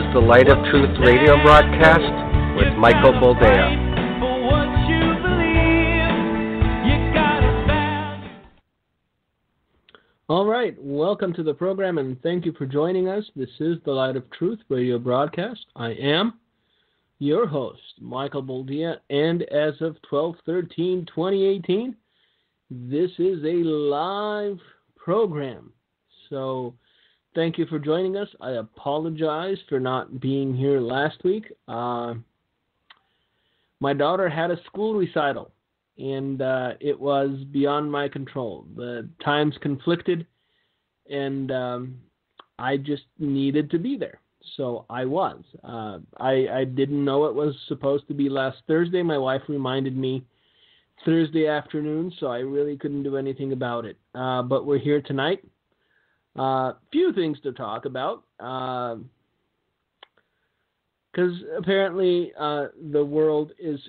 is the Light of Truth radio broadcast with Michael Boldea. All right, welcome to the program, and thank you for joining us. This is the Light of Truth radio broadcast. I am your host, Michael Boldea, and as of 12/13/2018, this is a live program. So thank you for joining us. I apologize for not being here last week. My daughter had a school recital, and it was beyond my control. The times conflicted, and I just needed to be there. So I was. I didn't know it was supposed to be last Thursday. My wife reminded me Thursday afternoon, so I really couldn't do anything about it. But we're here tonight. Few things to talk about, because apparently the world is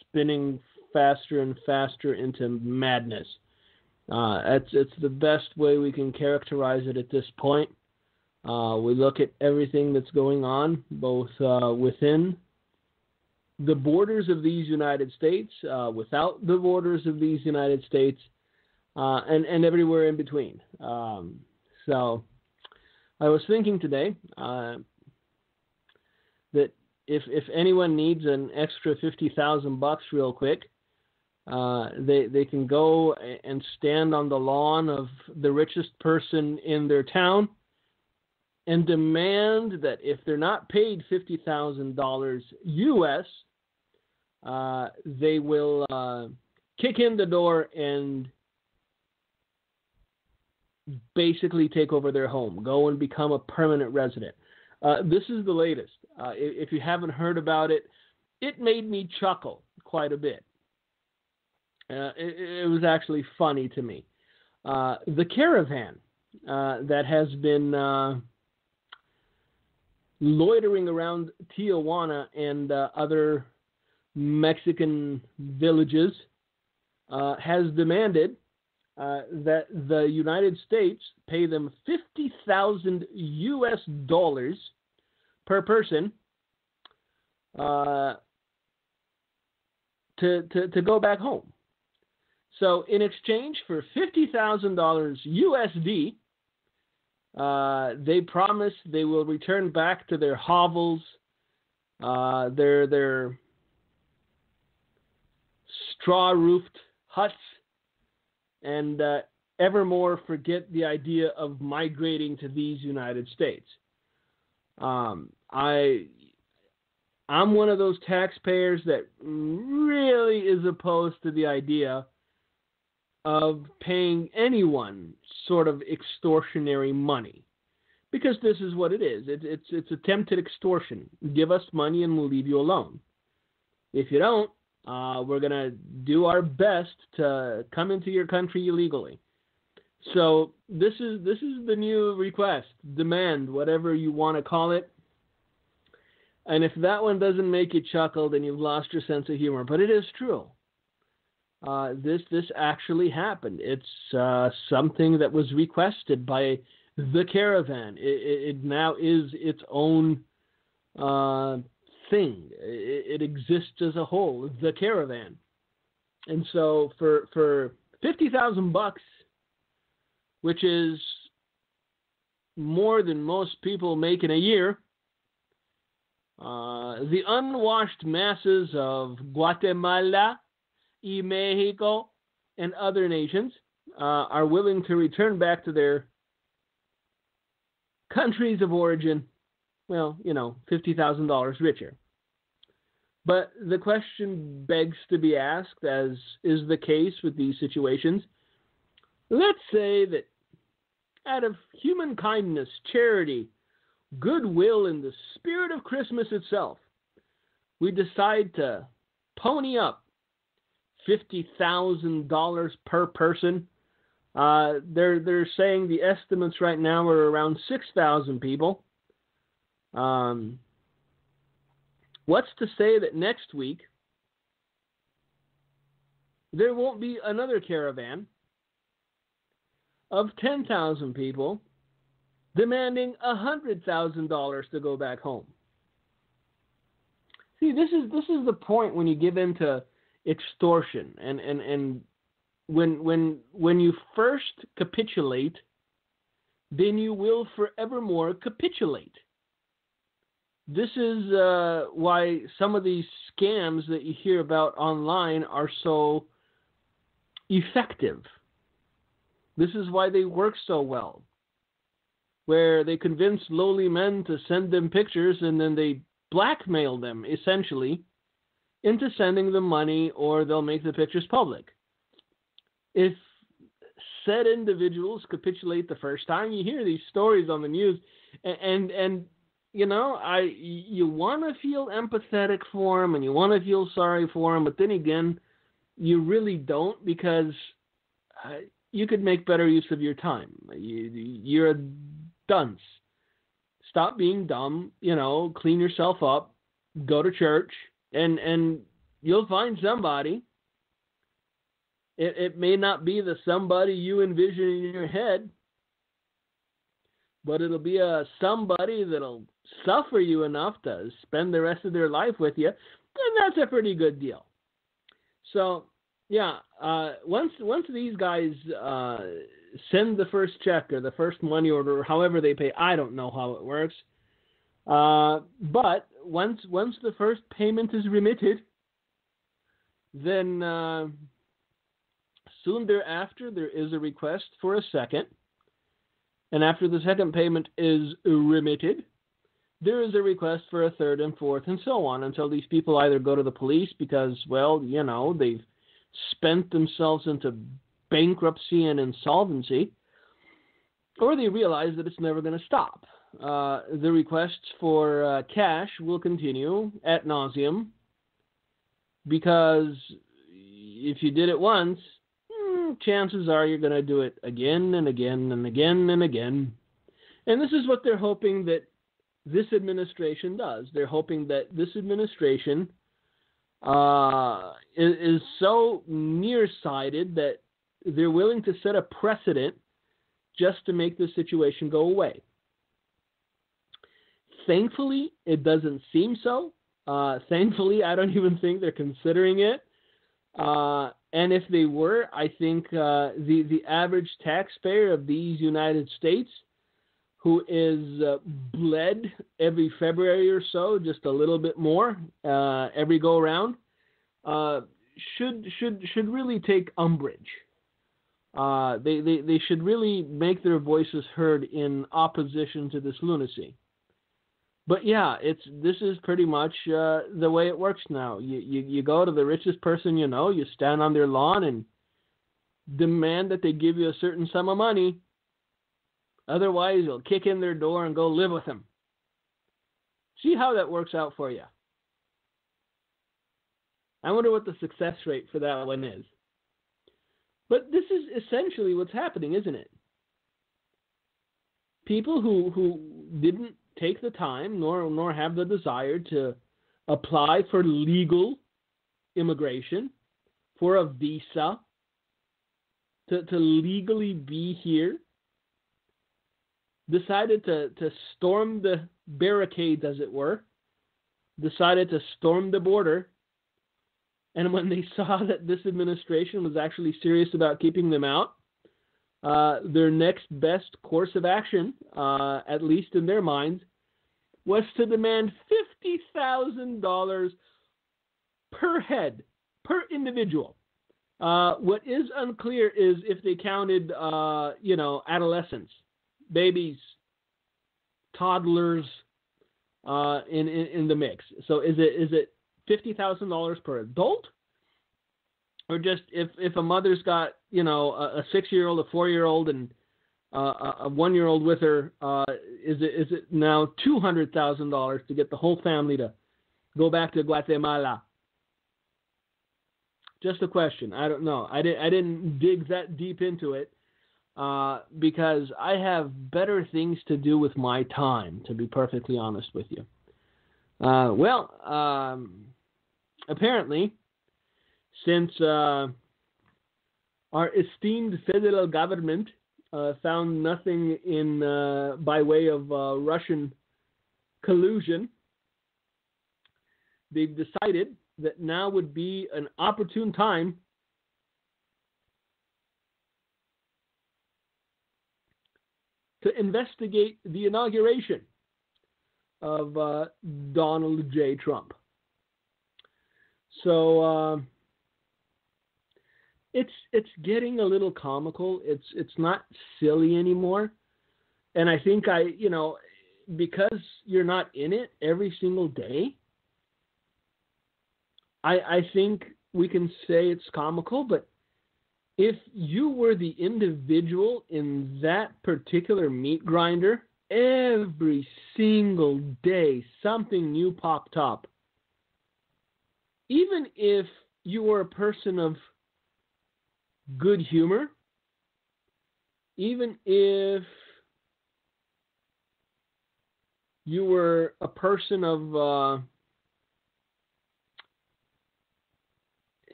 spinning faster and faster into madness. It's the best way we can characterize it at this point. We look at everything that's going on, both within the borders of these United States, without the borders of these United States, and everywhere in between. So I was thinking today that if anyone needs an extra $50,000 real quick, they can go and stand on the lawn of the richest person in their town and demand that if they're not paid $50,000 US, they will kick in the door and basically take over their home, go and become a permanent resident. This is the latest. If you haven't heard about it, it made me chuckle quite a bit. It was actually funny to me. The caravan that has been loitering around Tijuana and other Mexican villages has demanded that the United States pay them $50,000 US per person to go back home. So in exchange for $50,000 USD, they promise they will return back to their hovels, their straw-roofed huts, and evermore forget the idea of migrating to these United States. I'm one of those taxpayers that really is opposed to the idea of paying anyone sort of extortionary money, because this is what it is. It's attempted extortion. Give us money and we'll leave you alone. If you don't, we're going to do our best to come into your country illegally. So this is the new request, demand, whatever you want to call it. And if that one doesn't make you chuckle, then you've lost your sense of humor. But it is true. This actually happened. It's something that was requested by the caravan. It now is its own thing. It exists as a whole, the caravan. And so for $50,000, which is more than most people make in a year, the unwashed masses of Guatemala, Mexico, and other nations are willing to return back to their countries of origin, well, $50,000 richer. But the question begs to be asked, as is the case with these situations. Let's say that out of human kindness, charity, goodwill, and the spirit of Christmas itself, we decide to pony up $50,000 per person. They're saying the estimates right now are around 6,000 people. What's to say that next week there won't be another caravan of 10,000 people demanding $100,000 to go back home. See, this is the point when you give in to extortion, and when you first capitulate, then you will forevermore capitulate. This is why some of these scams that you hear about online are so effective. This is why they work so well, where they convince lowly men to send them pictures and then they blackmail them, essentially, into sending them money, or they'll make the pictures public. If said individuals capitulate the first time, you hear these stories on the news, and you know, you want to feel empathetic for them and you want to feel sorry for them, but then again, you really don't, because you could make better use of your time. You're a dunce. Stop being dumb, you know, clean yourself up, go to church, and you'll find somebody. It may not be the somebody you envision in your head, but it'll be a somebody that'll suffer you enough to spend the rest of their life with you, and that's a pretty good deal. So, yeah, once these guys send the first check or the first money order, or however they pay, I don't know how it works, but once the first payment is remitted, then soon thereafter there is a request for a second, and after the second payment is remitted, there is a request for a third and fourth, and so on, until these people either go to the police because, well, you know, they've spent themselves into bankruptcy and insolvency, or they realize that it's never going to stop. The requests for cash will continue ad nauseum, because if you did it once, chances are you're going to do it again and again and again and again. And this is what they're hoping that this administration does. They're hoping that this administration is so nearsighted that they're willing to set a precedent just to make the situation go away. Thankfully, it doesn't seem so. Thankfully, I don't even think they're considering it. And if they were, I think the average taxpayer of these United States, who is bled every February or so, just a little bit more every go around, should really take umbrage. They should really make their voices heard in opposition to this lunacy. But yeah, this is pretty much the way it works now. You go to the richest person you know, you stand on their lawn and demand that they give you a certain sum of money. Otherwise, you'll kick in their door and go live with them. See how that works out for you. I wonder what the success rate for that one is. But this is essentially what's happening, isn't it? People who didn't take the time nor have the desire to apply for legal immigration, for a visa, to legally be here, decided to storm the barricades, as it were, decided to storm the border, and when they saw that this administration was actually serious about keeping them out, their next best course of action, at least in their minds, was to demand $50,000 per head, per individual. What is unclear is if they counted, adolescents, babies, toddlers in the mix. So is it $50,000 per adult? Or just if a mother's got, a 6-year-old, a 4-year-old, and a 1-year-old with her, is it now $200,000 to get the whole family to go back to Guatemala? Just a question. I don't know. I didn't dig that deep into it because I have better things to do with my time, to be perfectly honest with you. Apparently, since our esteemed federal government found nothing in by way of Russian collusion. They've decided that now would be an opportune time to investigate the inauguration of Donald J. Trump. So it's getting a little comical. It's not silly anymore, and I think because you're not in it every single day, I think we can say it's comical. But if you were the individual in that particular meat grinder, every single day something new popped up. Even if you were a person of good humor, even if you were a person of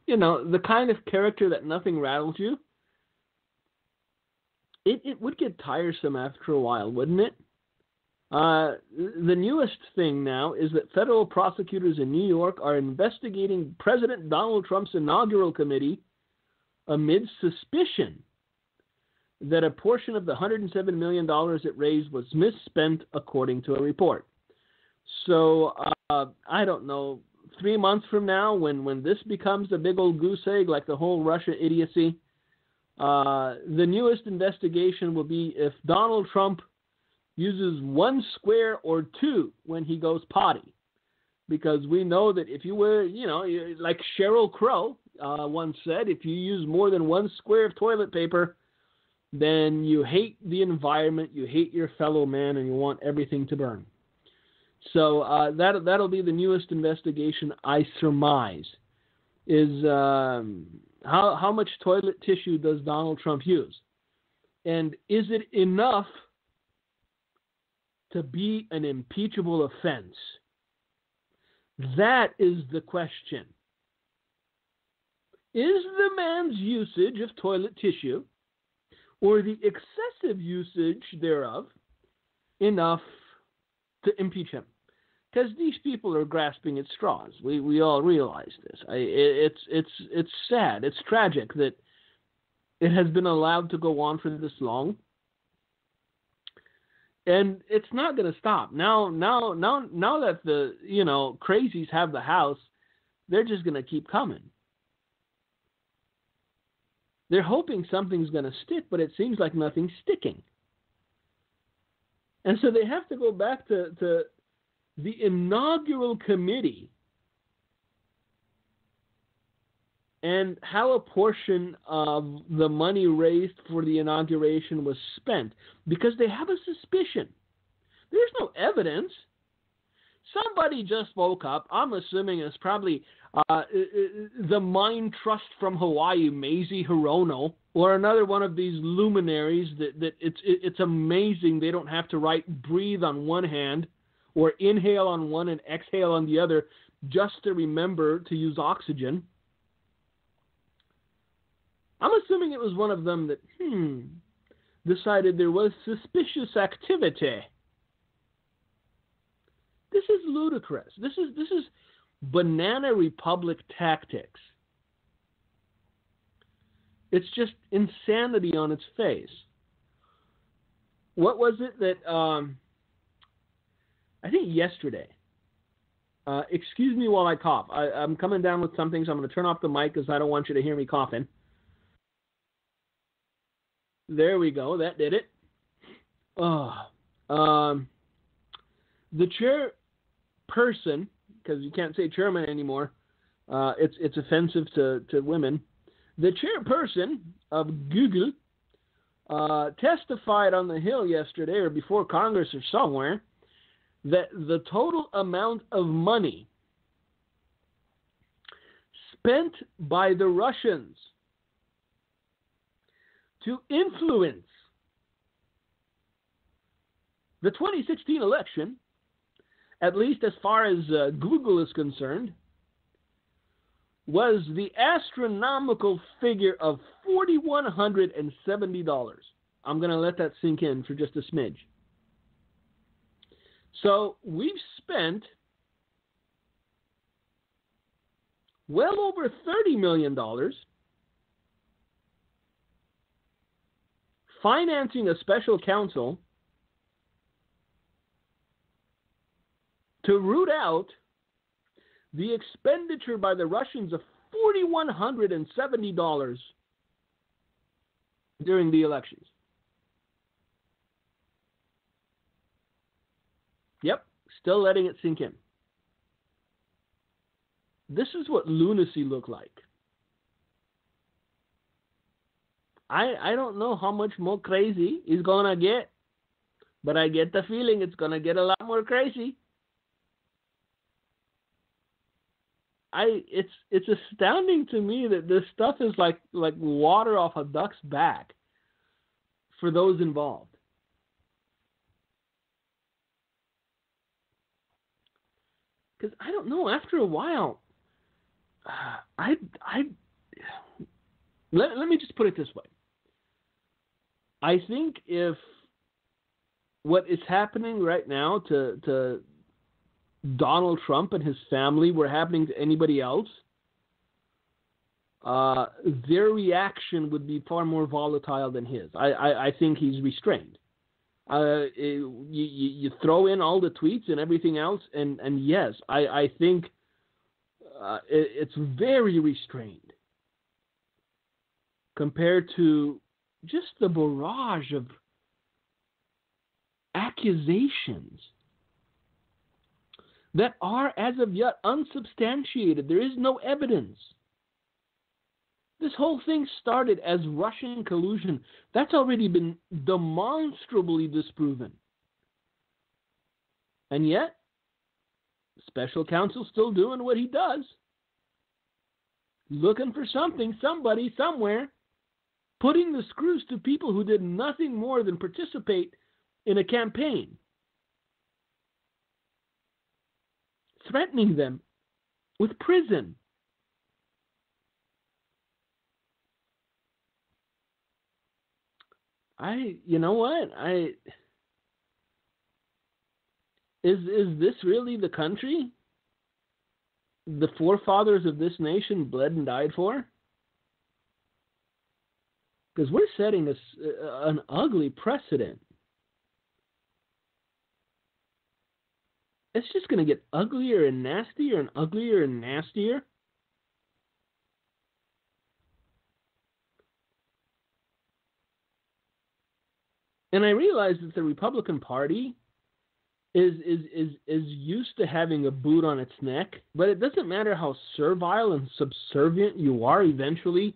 the kind of character that nothing rattles you, it would get tiresome after a while, wouldn't it? The newest thing now is that federal prosecutors in New York are investigating President Donald Trump's inaugural committee amid suspicion that a portion of the $107 million it raised was misspent, according to a report. So, I don't know, 3 months from now, when this becomes a big old goose egg like the whole Russia idiocy, the newest investigation will be if Donald Trump uses one square or two when he goes potty. Because we know that if you were, like Sheryl Crow once said, if you use more than one square of toilet paper, then you hate the environment, you hate your fellow man, and you want everything to burn. So that'll be the newest investigation, I surmise, is how much toilet tissue does Donald Trump use? And is it enough to be an impeachable offense? That is the question. Is the man's usage of toilet tissue or the excessive usage thereof enough to impeach him? Because these people are grasping at straws. We all realize this. It's sad. It's tragic that it has been allowed to go on for this long. And it's not going to stop. Now that the crazies have the House, they're just going to keep coming. They're hoping something's going to stick, but it seems like nothing's sticking. And so they have to go back to the inaugural committee and how a portion of the money raised for the inauguration was spent, because they have a suspicion. There's no evidence. Somebody just woke up. I'm assuming it's probably the Mind Trust from Hawaii, Mazie Hirono, or another one of these luminaries that it's amazing they don't have to write breathe on one hand or inhale on one and exhale on the other just to remember to use oxygen. I'm assuming it was one of them that, decided there was suspicious activity. This is ludicrous. This is banana republic tactics. It's just insanity on its face. What was it that, I think yesterday, excuse me while I cough. I'm coming down with something, so I'm going to turn off the mic because I don't want you to hear me coughing. There we go. That did it. The chairperson, because you can't say chairman anymore, it's offensive to women. The chairperson of Google testified on the Hill yesterday or before Congress or somewhere that the total amount of money spent by the Russians to influence the 2016 election, at least as far as Google is concerned, was the astronomical figure of $4,170. I'm going to let that sink in for just a smidge. So we've spent well over $30 million financing a special counsel to root out the expenditure by the Russians of $4,170 during the elections. Yep, still letting it sink in. This is what lunacy looked like. I don't know how much more crazy it's going to get, but I get the feeling it's going to get a lot more crazy. It's astounding to me that this stuff is like water off a duck's back for those involved. Because I don't know, after a while, let me just put it this way. I think if what is happening right now to Donald Trump and his family were happening to anybody else, their reaction would be far more volatile than his. I think he's restrained. You throw in all the tweets and everything else, and yes, I think it's very restrained compared to just the barrage of accusations that are as of yet unsubstantiated. There is no evidence. This whole thing started as Russian collusion. That's already been demonstrably disproven. And yet, special counsel's still doing what he does. Looking for something, somebody, somewhere, putting the screws to people who did nothing more than participate in a campaign. Threatening them with prison. You know what? Is this really the country the forefathers of this nation bled and died for? Because we're setting an ugly precedent. It's just going to get uglier and nastier and uglier and nastier. And I realize that the Republican Party is used to having a boot on its neck, but it doesn't matter how servile and subservient you are. Eventually,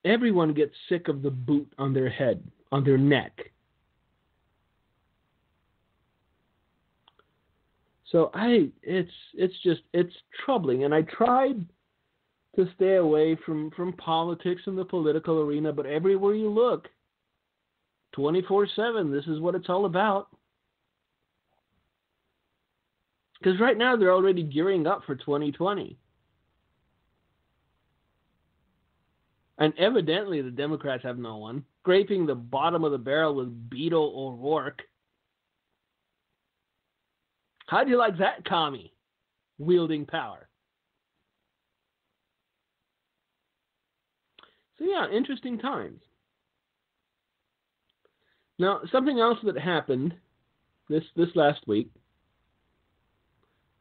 everyone gets sick of the boot on their head, on their neck. So it's troubling, and I tried to stay away from politics and the political arena, but everywhere you look, 24/7, this is what it's all about. Because right now they're already gearing up for 2020. And evidently the Democrats have no one. Scraping the bottom of the barrel with Beto O'Rourke. How'd you like that commie wielding power? So yeah, interesting times. Now, something else that happened this last week.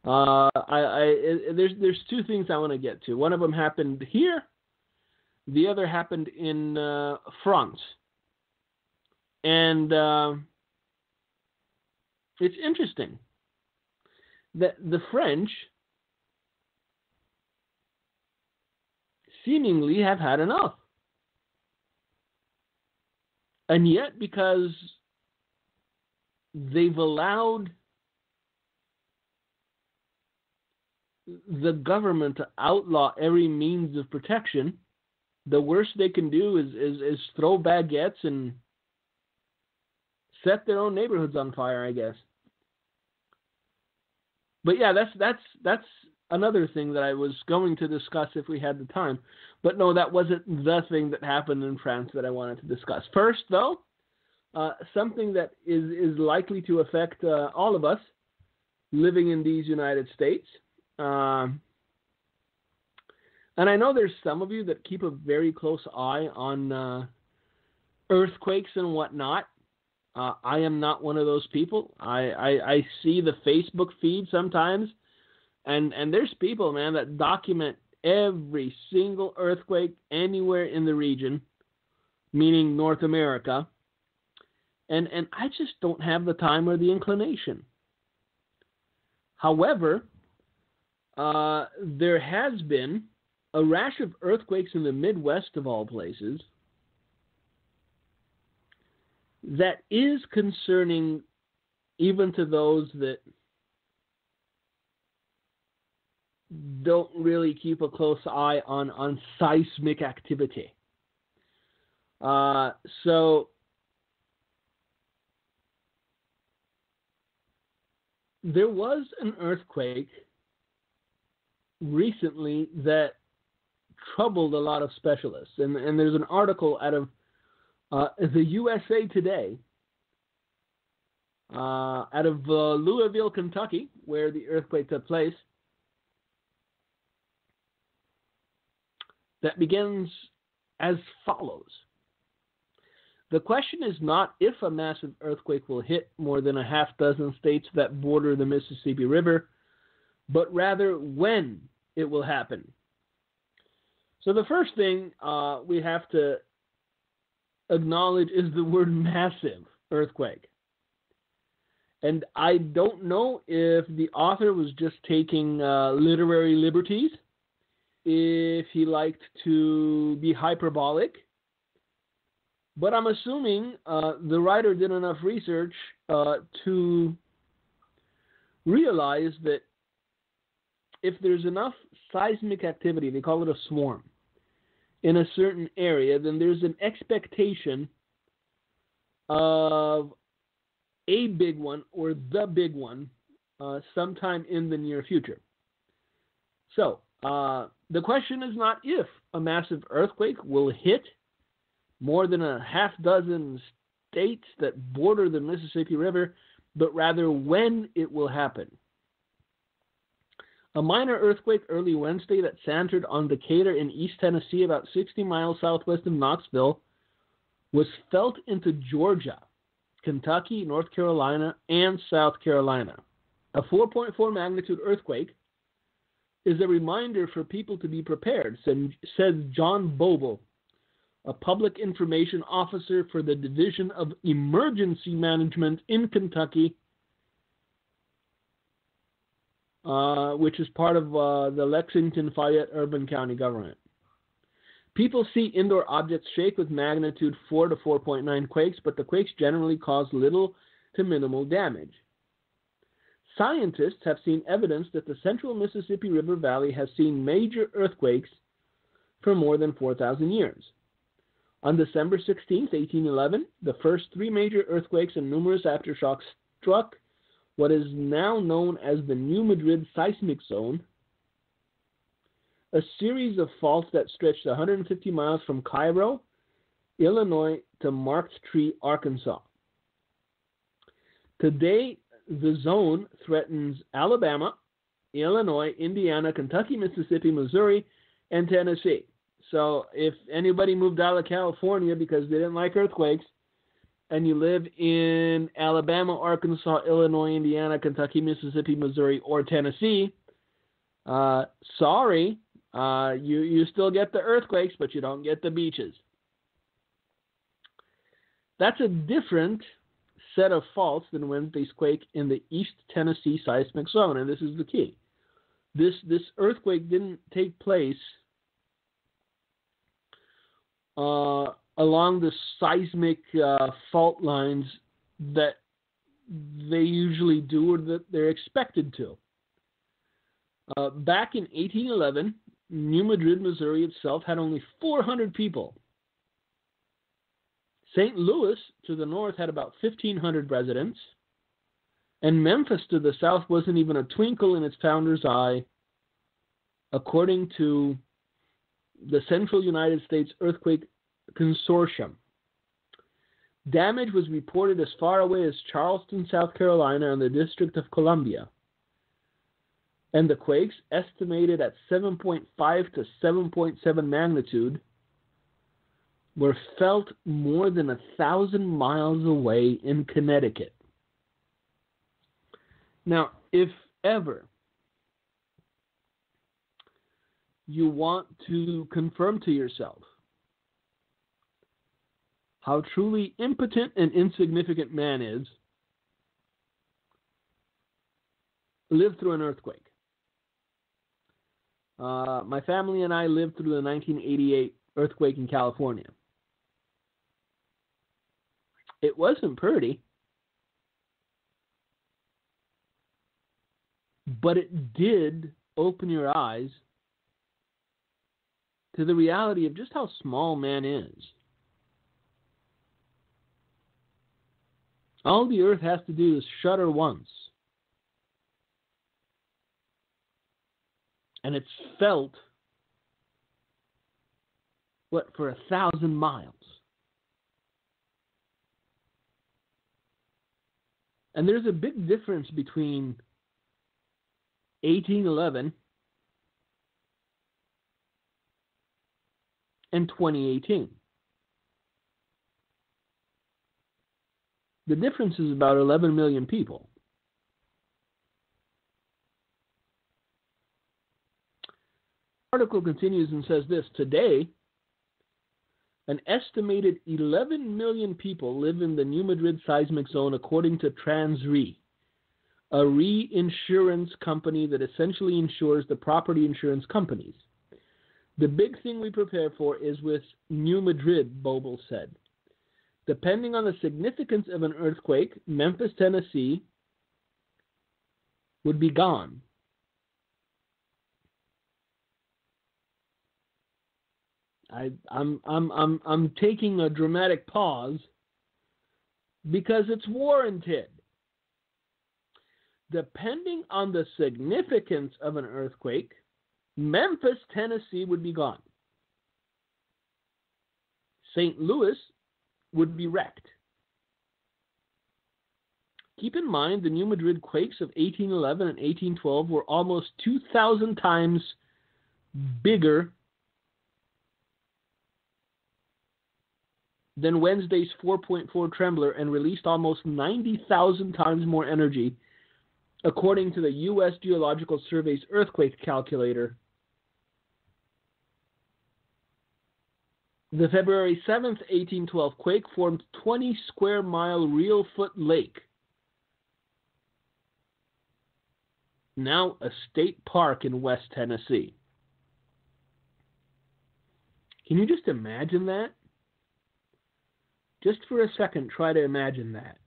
There's two things I want to get to. One of them happened here. The other happened in France. And it's interesting that the French seemingly have had enough. And yet, because they've allowed the government to outlaw every means of protection, the worst they can do is throw baguettes and set their own neighborhoods on fire, I guess. But yeah, that's another thing that I was going to discuss if we had the time. But no, that wasn't the thing that happened in France that I wanted to discuss. First, though, something that is likely to affect all of us living in these United States. And I know there's some of you that keep a very close eye on earthquakes and whatnot. I am not one of those people. I see the Facebook feed sometimes, and there's people, man, that document every single earthquake anywhere in the region, meaning North America, and I just don't have the time or the inclination. However, there has been a rash of earthquakes in the Midwest of all places that is concerning even to those that don't really keep a close eye on seismic activity. So there was an earthquake recently that troubled a lot of specialists. And there's an article out of the USA Today, out of Louisville, Kentucky, where the earthquake took place, that begins as follows. The question is not if a massive earthquake will hit more than a half dozen states that border the Mississippi River, but rather when it will happen. So the first thing we have to acknowledge is the word massive earthquake. And I don't know if the author was just taking literary liberties, if he liked to be hyperbolic, but I'm assuming the writer did enough research to realize that if there's enough seismic activity, they call it a swarm, in a certain area, then there's an expectation of a big one or the big one sometime in the near future. So the question is not if a massive earthquake will hit more than a half dozen states that border the Mississippi River, but rather when it will happen. A minor earthquake early Wednesday that centered on Decatur in East Tennessee, about 60 miles southwest of Knoxville, was felt into Georgia, Kentucky, North Carolina, and South Carolina. A 4.4 magnitude earthquake is a reminder for people to be prepared, says John Boble, a public information officer for the Division of Emergency Management in Kentucky, which is part of the Lexington-Fayette Urban County government. People see indoor objects shake with magnitude 4 to 4.9 quakes, but the quakes generally cause little to minimal damage. Scientists have seen evidence that the central Mississippi River Valley has seen major earthquakes for more than 4,000 years. On December 16, 1811, the first three major earthquakes and numerous aftershocks struck what is now known as the New Madrid seismic zone, a series of faults that stretched 150 miles from Cairo, Illinois, to Marked Tree, Arkansas. Today, the zone threatens Alabama, Illinois, Indiana, Kentucky, Mississippi, Missouri, and Tennessee. So if anybody moved out of California because they didn't like earthquakes, and you live in Alabama, Arkansas, Illinois, Indiana, Kentucky, Mississippi, Missouri, or Tennessee, sorry, you still get the earthquakes, but you don't get the beaches. That's a different set of faults than Wednesday's quake in the East Tennessee seismic zone, and this is the key. This earthquake didn't take place along the seismic fault lines that they usually do or that they're expected to. Back in 1811, New Madrid, Missouri itself had only 400 people. St. Louis to the north had about 1,500 residents, and Memphis to the south wasn't even a twinkle in its founder's eye according to the Central United States Earthquake Consortium. Damage was reported as far away as Charleston, South Carolina, and the District of Columbia. And the quakes, estimated at 7.5 to 7.7 magnitude, were felt more than 1,000 miles away in Connecticut. Now, if ever you want to confirm to yourself how truly impotent and insignificant man is, live through an earthquake. My family and I lived through the 1988 earthquake in California. It wasn't pretty, but it did open your eyes to the reality of just how small man is. All the earth has to do is shudder once, and it's felt, for 1,000 miles. And there's a big difference between 1811 and 2018. The difference is about 11 million people. The article continues and says this: today, an estimated 11 million people live in the New Madrid seismic zone, according to TransRe, a reinsurance company that essentially insures the property insurance companies. The big thing we prepare for is with New Madrid, Boble said. Depending on the significance of an earthquake, Memphis, Tennessee would be gone. I'm taking a dramatic pause because it's warranted. Depending on the significance of an earthquake, Memphis, Tennessee would be gone. St. Louis would be wrecked. Keep in mind the New Madrid quakes of 1811 and 1812 were almost 2,000 times bigger than Wednesday's 4.4 trembler and released almost 90,000 times more energy, according to the U.S. Geological Survey's earthquake calculator. The February 7th, 1812 quake formed 20 square mile Reelfoot Lake, now a state park in West Tennessee. Can you just imagine that? Just for a second, try to imagine that.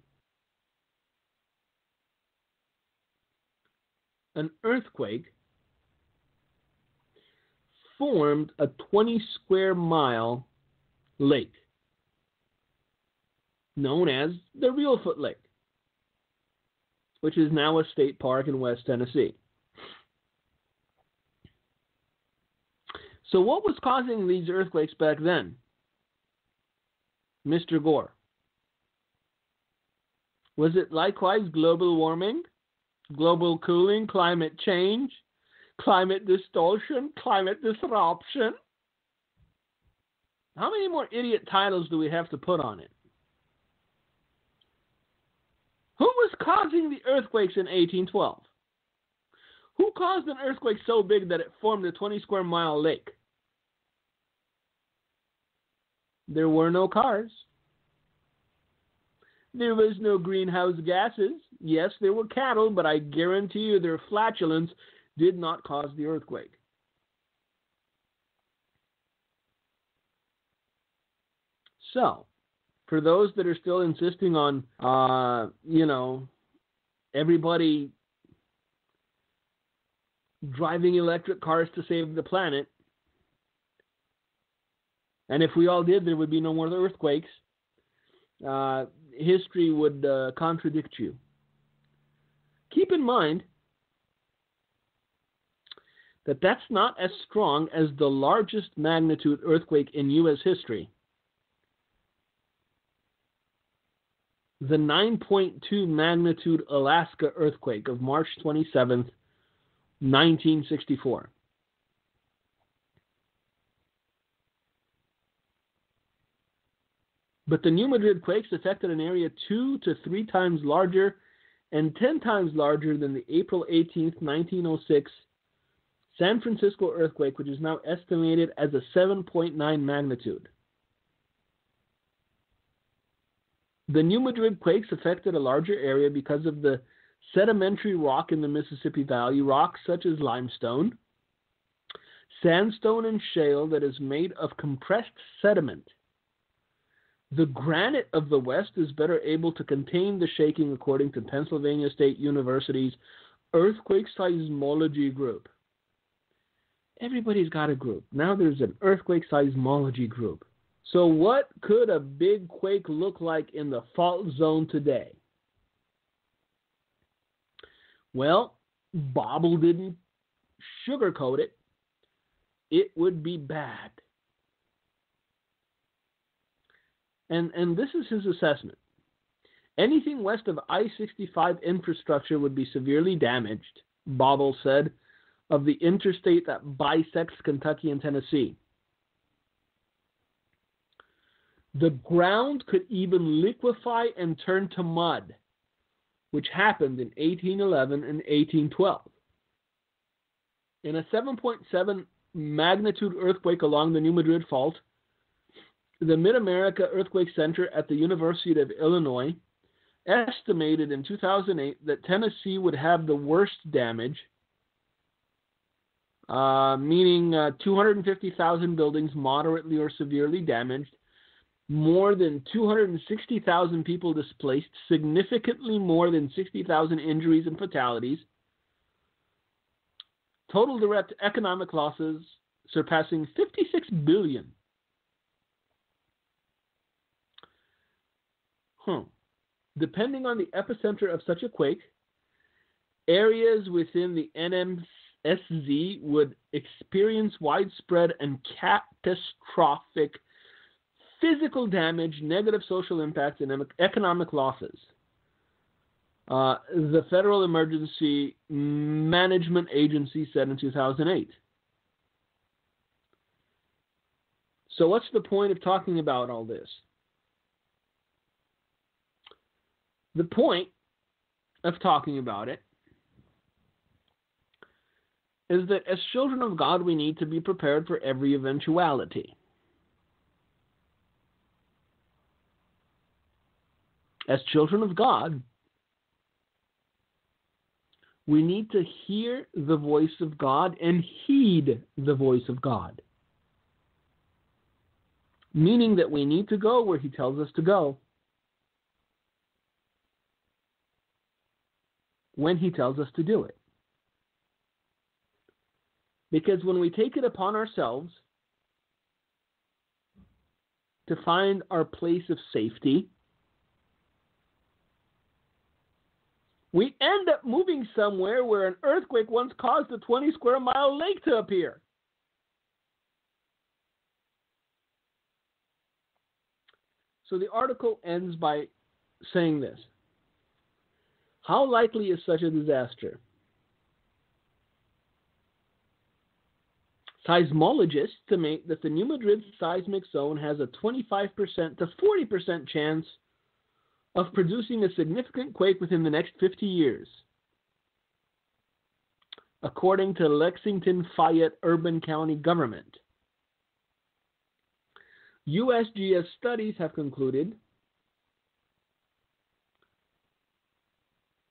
An earthquake formed a 20 square mile lake known as the Reelfoot Lake, which is now a state park in West Tennessee. So what was causing these earthquakes back then, Mr. Gore? Was it likewise global warming, global cooling, climate change, climate distortion, climate disruption? How many more idiot titles do we have to put on it? Who was causing the earthquakes in 1812? Who caused an earthquake so big that it formed a 20 square mile lake? There were no cars. There was no greenhouse gases. Yes, there were cattle, but I guarantee you their flatulence did not cause the earthquake. So, for those that are still insisting on, everybody driving electric cars to save the planet, and if we all did, there would be no more earthquakes, history would contradict you. Keep in mind that that's not as strong as the largest magnitude earthquake in U.S. history. The 9.2 magnitude Alaska earthquake of March 27th, 1964. But the New Madrid quakes affected an area 2 to 3 times larger and 10 times larger than the April 18th, 1906 San Francisco earthquake, which is now estimated as a 7.9 magnitude. The New Madrid quakes affected a larger area because of the sedimentary rock in the Mississippi Valley, rocks such as limestone, sandstone, and shale that is made of compressed sediment. The granite of the West is better able to contain the shaking, according to Pennsylvania State University's Earthquake Seismology Group. Everybody's got a group. Now there's an Earthquake Seismology Group. So what could a big quake look like in the fault zone today? Well, Bobble didn't sugarcoat it. It would be bad. And this is his assessment. Anything west of I-65 infrastructure would be severely damaged, Bobble said, of the interstate that bisects Kentucky and Tennessee. The ground could even liquefy and turn to mud, which happened in 1811 and 1812. In a 7.7 magnitude earthquake along the New Madrid Fault, the Mid-America Earthquake Center at the University of Illinois estimated in 2008 that Tennessee would have the worst damage, meaning 250,000 buildings moderately or severely damaged, more than 260,000 people displaced, significantly more than 60,000 injuries and fatalities, total direct economic losses surpassing $56 billion. Depending on the epicenter of such a quake, areas within the NMSZ would experience widespread and catastrophic physical damage, negative social impacts, and economic losses. The Federal Emergency Management Agency said in 2008. So what's the point of talking about all this? The point of talking about it is that as children of God, we need to be prepared for every eventuality. As children of God, we need to hear the voice of God and heed the voice of God. Meaning that we need to go where He tells us to go, when He tells us to do it. Because when we take it upon ourselves to find our place of safety, we end up moving somewhere where an earthquake once caused a 20 square mile lake to appear. So the article ends by saying this. How likely is such a disaster? Seismologists estimate that the New Madrid seismic zone has a 25% to 40% chance of producing a significant quake within the next 50 years, according to Lexington Fayette Urban County government. USGS studies have concluded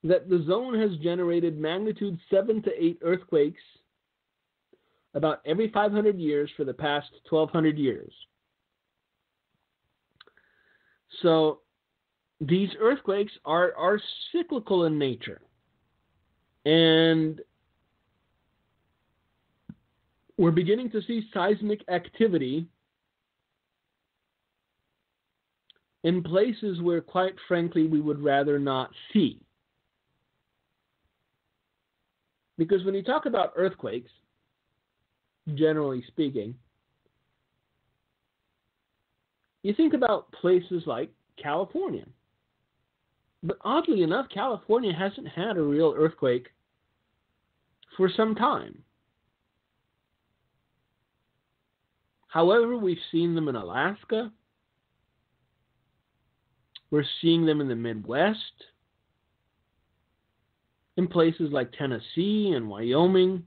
that the zone has generated magnitude 7 to 8 earthquakes about every 500 years for the past 1,200 years. So these earthquakes are cyclical in nature. And we're beginning to see seismic activity in places where, quite frankly, we would rather not see. Because when you talk about earthquakes, generally speaking. You think about places like California. But oddly enough, California hasn't had a real earthquake for some time. However, we've seen them in Alaska. We're seeing them in the Midwest, in places like Tennessee and Wyoming.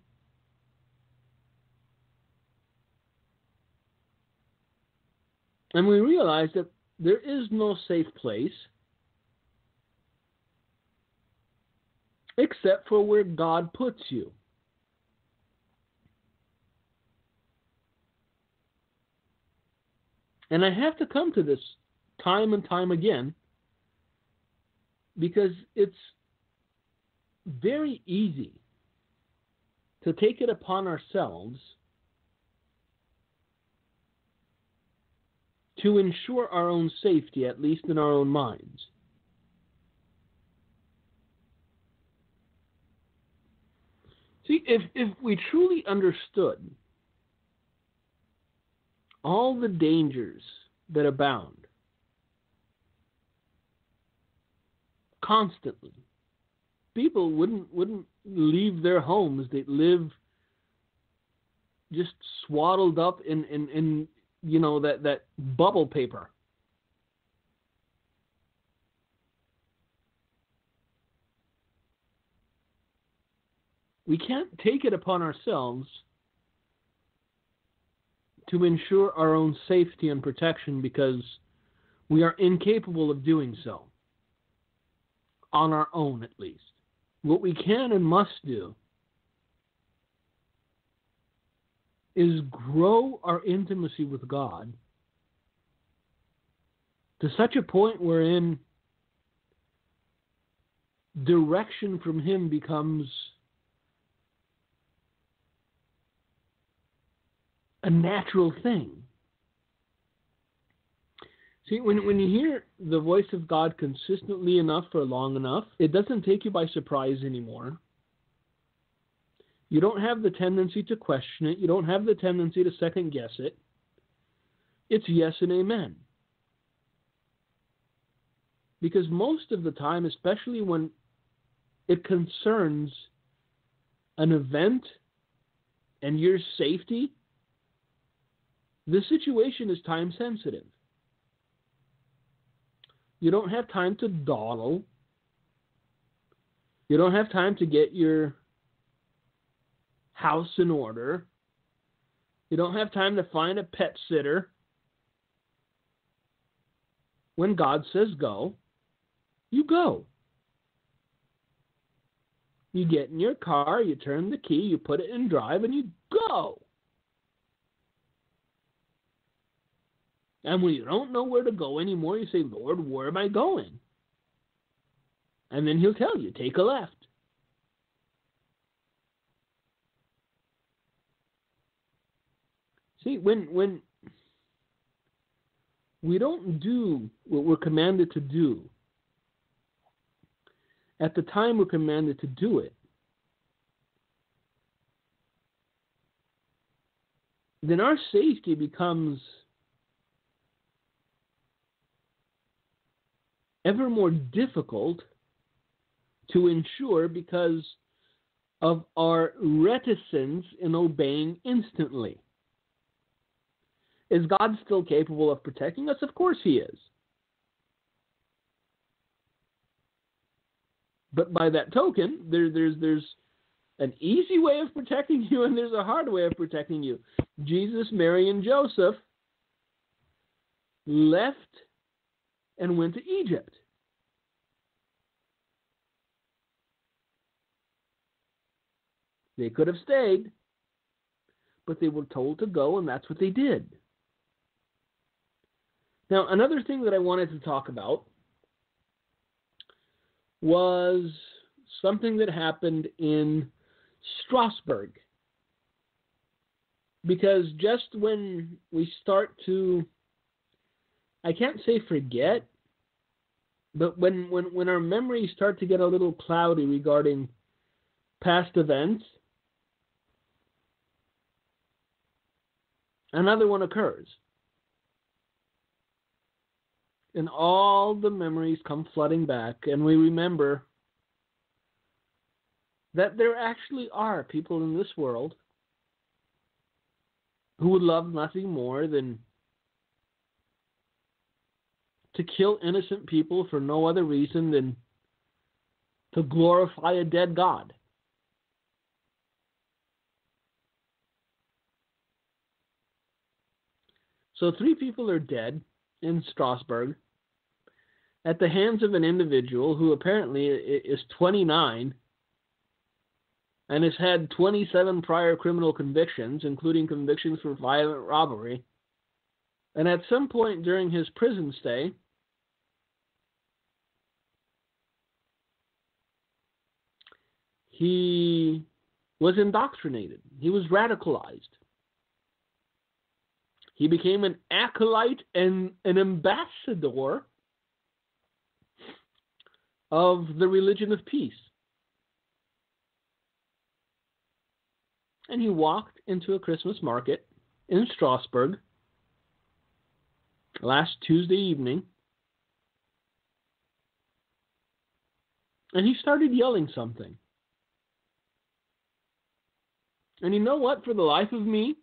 And we realize that there is no safe place except for where God puts you. And I have to come to this time and time again because it's very easy to take it upon ourselves to ensure our own safety, at least in our own minds. See, if we truly understood all the dangers that abound constantly, people wouldn't leave their homes. They'd live just swaddled up in that bubble paper. We can't take it upon ourselves to ensure our own safety and protection because we are incapable of doing so, on our own at least. What we can and must do is grow our intimacy with God to such a point wherein direction from Him becomes a natural thing. See, when you hear the voice of God consistently enough for long enough, it doesn't take you by surprise anymore. You don't have the tendency to question it. You don't have the tendency to second guess it. It's yes and amen. Because most of the time, especially when it concerns an event and your safety, the situation is time sensitive. You don't have time to dawdle. You don't have time to get your house in order. You don't have time to find a pet sitter. When God says go, you go. You get in your car, you turn the key, you put it in drive, and you go. And when you don't know where to go anymore, you say, Lord, where am I going? And then He'll tell you, take a left. See, when we don't do what we're commanded to do, at the time we're commanded to do it, then our safety becomes ever more difficult to ensure because of our reticence in obeying instantly. Is God still capable of protecting us? Of course He is. But by that token, there's an easy way of protecting you and there's a hard way of protecting you. Jesus, Mary, and Joseph left and went to Egypt. They could have stayed, but they were told to go, and that's what they did. Now, another thing that I wanted to talk about was something that happened in Strasbourg. Because just when we start to, I can't say forget, but when our memories start to get a little cloudy regarding past events, another one occurs. And all the memories come flooding back, and we remember that there actually are people in this world who would love nothing more than to kill innocent people for no other reason than to glorify a dead God. So 3 people are dead in Strasbourg at the hands of an individual who apparently is 29 and has had 27 prior criminal convictions, including convictions for violent robbery. And at some point during his prison stay, he was indoctrinated. He was radicalized. He became an acolyte and an ambassador of the religion of peace. And he walked into a Christmas market in Strasbourg last Tuesday evening, and he started yelling something. And you know what? For the life of me,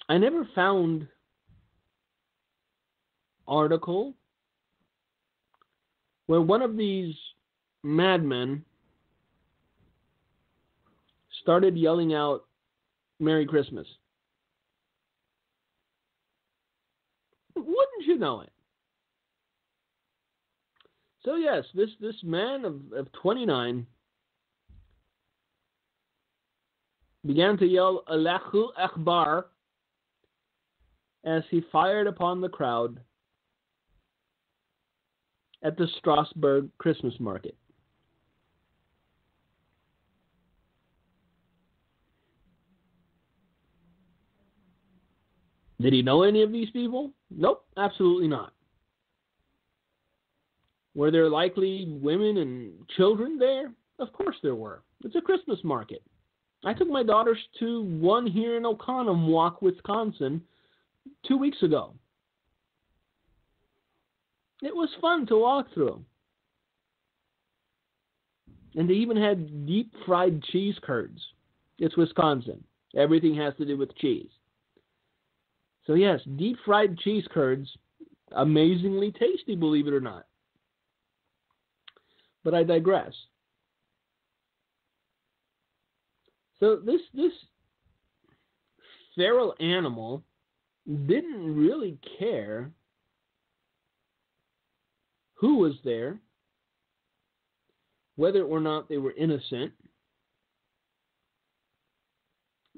I never found article where one of these madmen started yelling out Merry Christmas. Wouldn't you know it? So yes, this man of 29 began to yell Allahu Akbar as he fired upon the crowd at the Strasbourg Christmas market. Did he know any of these people? Nope, absolutely not. Were there likely women and children there? Of course there were. It's a Christmas market. I took my daughters to one here in Oconomowoc, Wisconsin, 2 weeks ago. It was fun to walk through. And they even had deep-fried cheese curds. It's Wisconsin. Everything has to do with cheese. So yes, deep-fried cheese curds, amazingly tasty, believe it or not. But I digress. So this feral animal didn't really care who was there, whether or not they were innocent,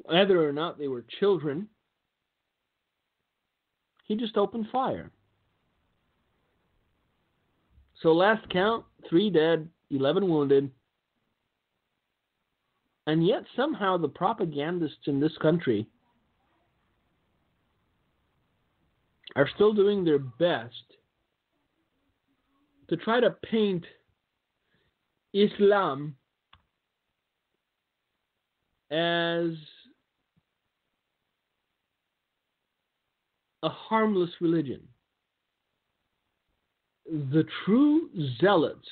whether or not they were children. He just opened fire. So last count, 3 dead, 11 wounded. And yet somehow the propagandists in this country are still doing their best to try to paint Islam as a harmless religion. The true zealots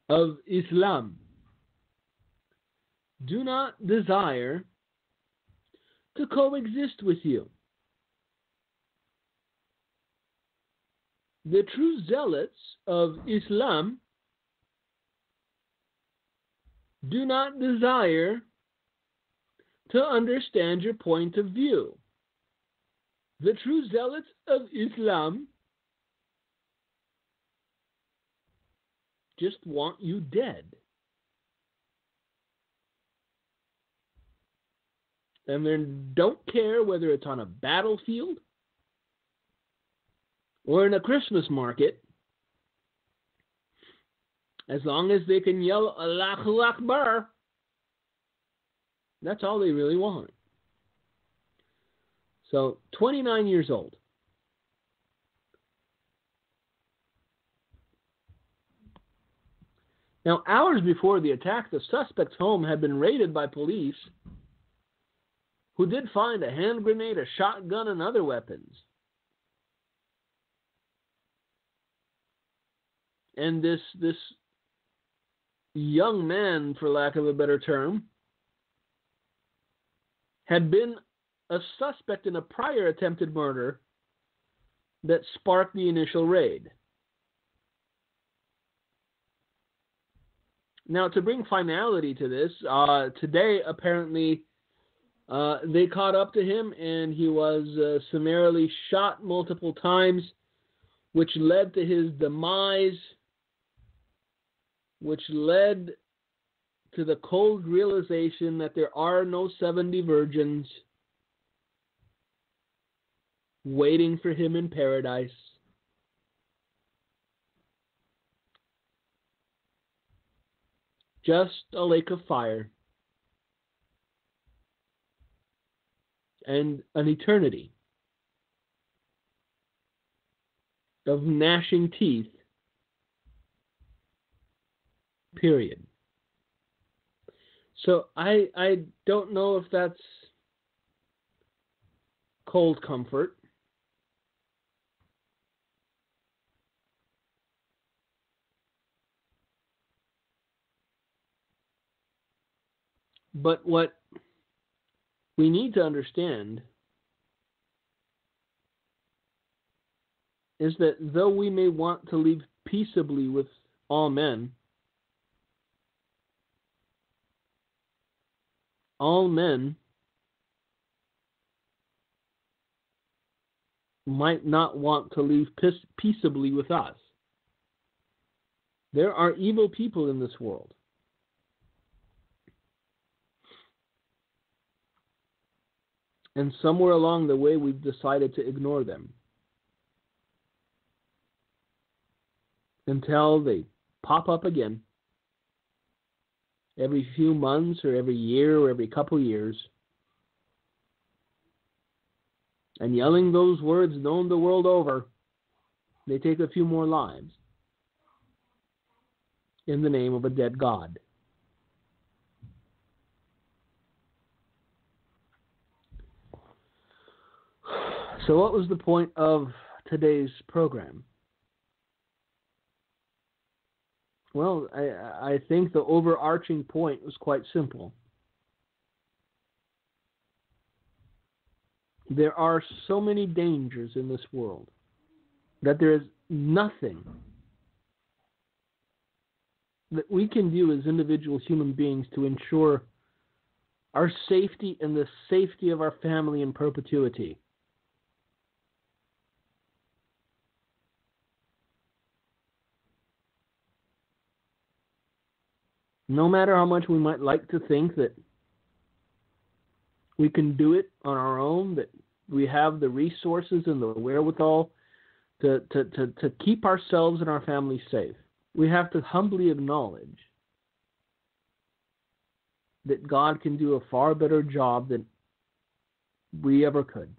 of Islam do not desire to coexist with you. The true zealots of Islam do not desire to understand your point of view. The true zealots of Islam just want you dead. And they don't care whether it's on a battlefield or in a Christmas market, as long as they can yell Allahu Akbar. That's all they really want. So, 29 years old. Now, hours before the attack, the suspect's home had been raided by police, who did find a hand grenade, a shotgun, and other weapons. And this young man, for lack of a better term, had been a suspect in a prior attempted murder that sparked the initial raid. Now, to bring finality to this, today apparently they caught up to him and he was summarily shot multiple times, which led to his demise, which led to the cold realization that there are no 70 virgins waiting for him in paradise. Just a lake of fire and an eternity of gnashing teeth, period. So I don't know if that's cold comfort. But what we need to understand is that though we may want to live peaceably with all men might not want to live peaceably with us. There are evil people in this world. And somewhere along the way, we've decided to ignore them until they pop up again every few months or every year or every couple years. And yelling those words known the world over, they take a few more lives in the name of a dead God. So what was the point of today's program? Well, I think the overarching point was quite simple. There are so many dangers in this world that there is nothing that we can do as individual human beings to ensure our safety and the safety of our family in perpetuity. No matter how much we might like to think that we can do it on our own, that we have the resources and the wherewithal to keep ourselves and our families safe, we have to humbly acknowledge that God can do a far better job than we ever could.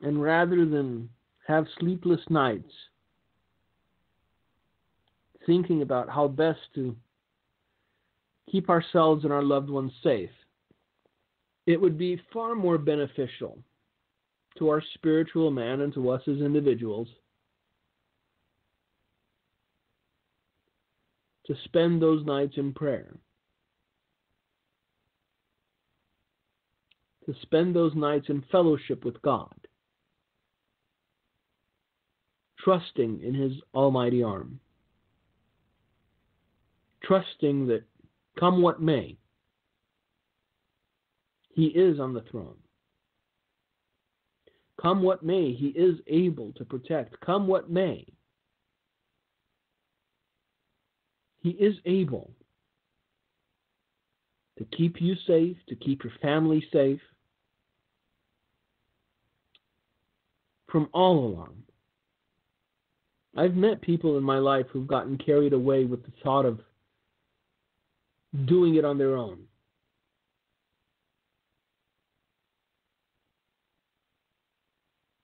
And rather than have sleepless nights thinking about how best to keep ourselves and our loved ones safe, it would be far more beneficial to our spiritual man and to us as individuals to spend those nights in prayer, to spend those nights in fellowship with God, trusting in His almighty arm, trusting that come what may, He is on the throne. Come what may, He is able to protect. Come what may, He is able to keep you safe, to keep your family safe from all alarm. I've met people in my life who've gotten carried away with the thought of doing it on their own.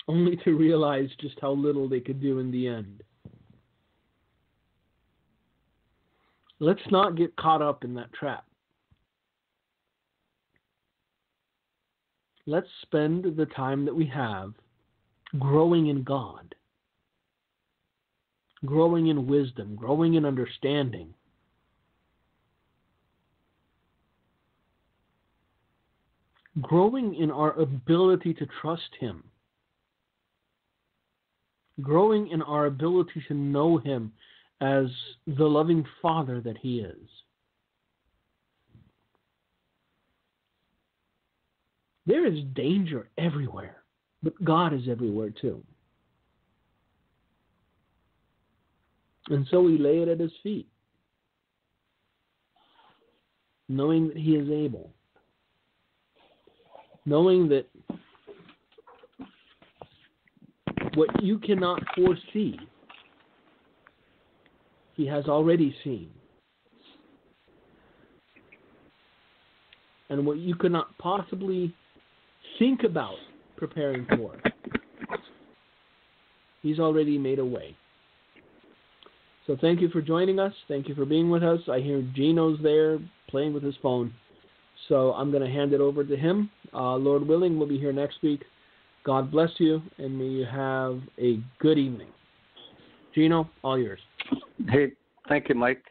only to realize just how little they could do in the end. Let's not get caught up in that trap. Let's spend the time that we have growing in God, growing in wisdom, growing in understanding. Growing in our ability to trust Him. Growing in our ability to know Him as the loving Father that He is. There is danger everywhere, but God is everywhere too. And so we lay it at His feet, knowing that He is able. Knowing that what you cannot foresee, He has already seen. And what you cannot possibly think about preparing for, He's already made a way. So thank you for joining us. Thank you for being with us. I hear Gino's there playing with his phone. So I'm going to hand it over to him. Lord willing, we'll be here next week. God bless you, and may you have a good evening. Gino, all yours. Hey, thank you, Mike.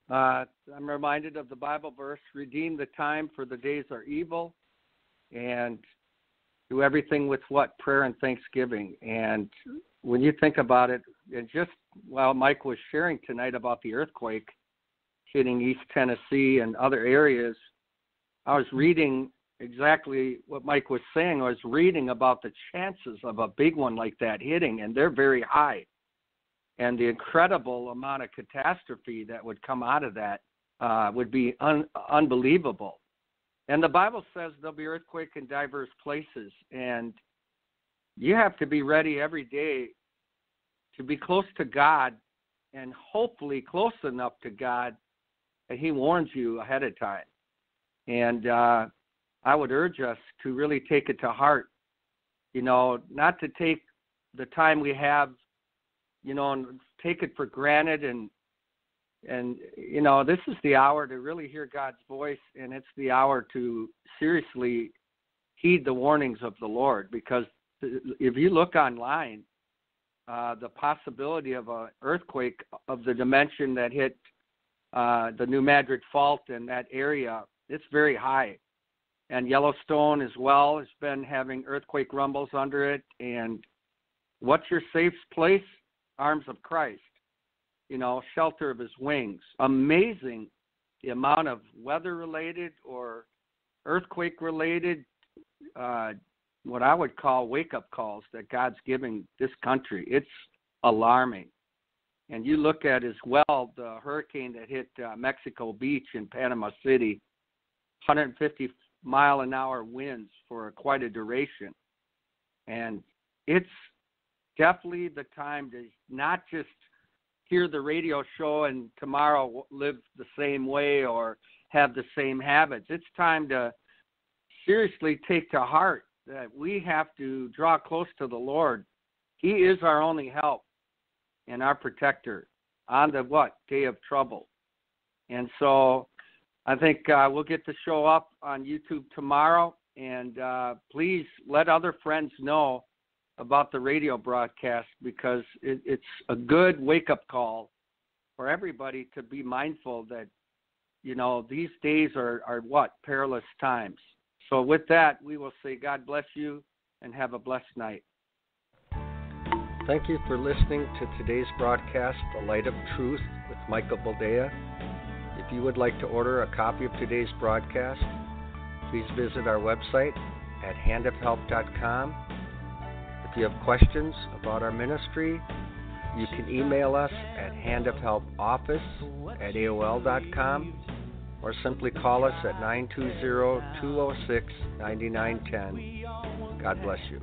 I'm reminded of the Bible verse, redeem the time for the days are evil, and do everything with what? Prayer and thanksgiving. And when you think about it, and just while Mike was sharing tonight about the earthquake hitting East Tennessee and other areas, I was reading exactly what Mike was saying. I was reading about the chances of a big one like that hitting, and they're very high. And the incredible amount of catastrophe that would come out of that would be unbelievable. And the Bible says there'll be earthquake in diverse places, and you have to be ready every day to be close to God, and hopefully close enough to God that He warns you ahead of time. And I would urge us to really take it to heart, not to take the time we have, and take it for granted. And this is the hour to really hear God's voice, and it's the hour to seriously heed the warnings of the Lord. Because if you look online, the possibility of an earthquake of the dimension that hit the New Madrid Fault in that area, it's very high. And Yellowstone as well has been having earthquake rumbles under it. And what's your safe place? Arms of Christ, shelter of His wings. Amazing the amount of weather-related or earthquake-related, what I would call wake-up calls that God's giving this country. It's alarming. And you look at as well the hurricane that hit Mexico Beach in Panama City, 150-mile-an-hour winds for quite a duration. And it's definitely the time to not just hear the radio show and tomorrow live the same way or have the same habits. It's time to seriously take to heart that we have to draw close to the Lord. He is our only help and our protector on the day of trouble. And so I think we'll get the show up on YouTube tomorrow, and please let other friends know about the radio broadcast, because it's a good wake-up call for everybody to be mindful that, these days are perilous times. So with that, we will say God bless you and have a blessed night. Thank you for listening to today's broadcast, The Light of Truth with Michael Boldea. If you would like to order a copy of today's broadcast, please visit our website at handofhelp.com. If you have questions about our ministry, you can email us at handofhelpoffice@aol.com or simply call us at 920-206-9910. God bless you.